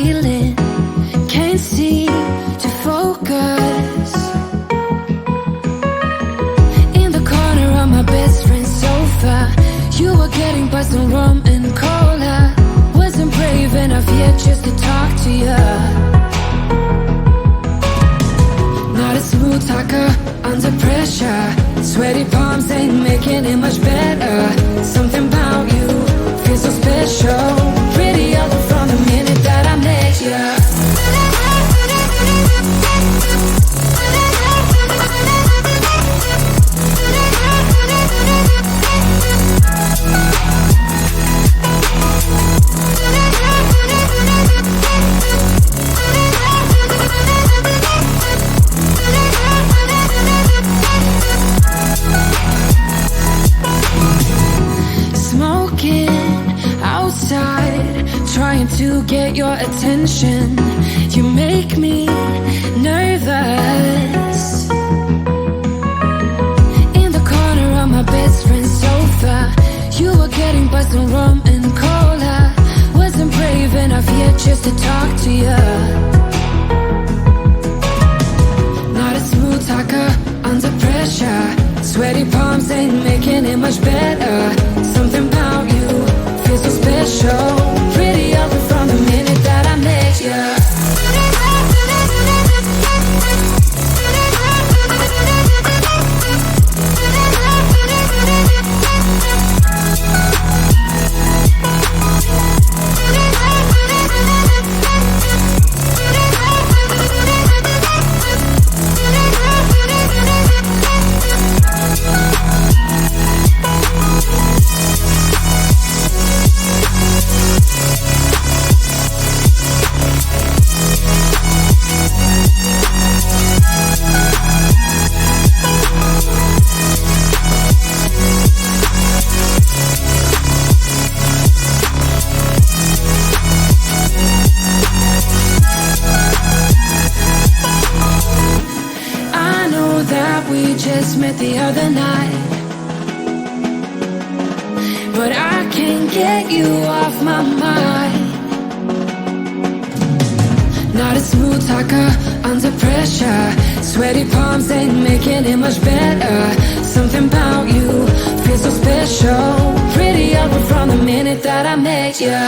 feeling, can't seem to focus. In the corner of my best friend's sofa, you were getting by some rum and cola. Wasn't brave enough yet just to talk to you. Not a smooth talker under pressure. Sweaty palms ain't making it much better. Something about you feels so special. Pretty up from the minute that I met you. Trying to get your attention, you make me nervous. In the corner of my best friend's sofa, you were getting by some rum and cola. Wasn't brave enough yet just to talk to you. Not a smooth talker under pressure. Sweaty palms ain't making it much better. Something about you feels so special. Pretty up from the minute that I met you. Met the other night, but I can't get you off my mind. Not a smooth talker under pressure. Sweaty palms ain't making it much better. Something about you feels so special. Pretty up from the minute that I met you.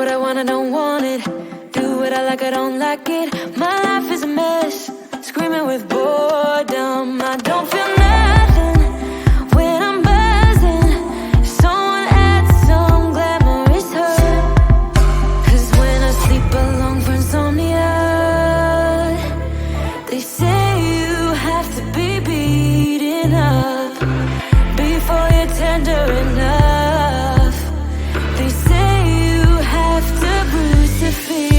what I want, I don't want it. Do what I like, I don't like it. My life is a mess, screaming with boredom. I don't feel nothing when I'm buzzing. Someone adds some glamorous hurt. 'Cause when I sleep alone for insomnia, they say you have to be beaten up before you're tender enough. They say you have to bruise to feel.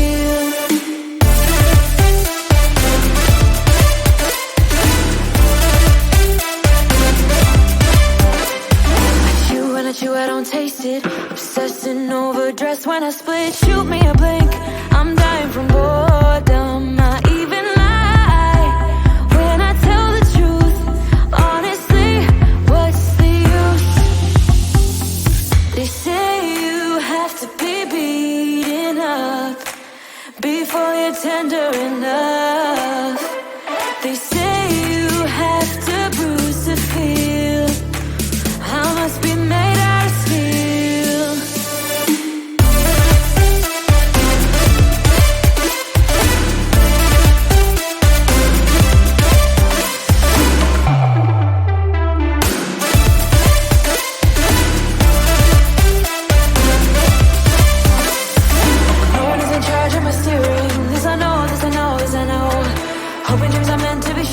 I chew, I don't taste it. Obsessing over dress when I split. Shoot me a blink, I'm dying from boredom. I even lie when I tell the truth. Honestly, what's the use? They say you have to be beaten up before you're tender enough. They say you have to bruise to feel. I must be made out of steel. No one is in charge of my steering. This I know, this I know, this I know. Hoping dreams are meant to be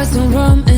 glass of rum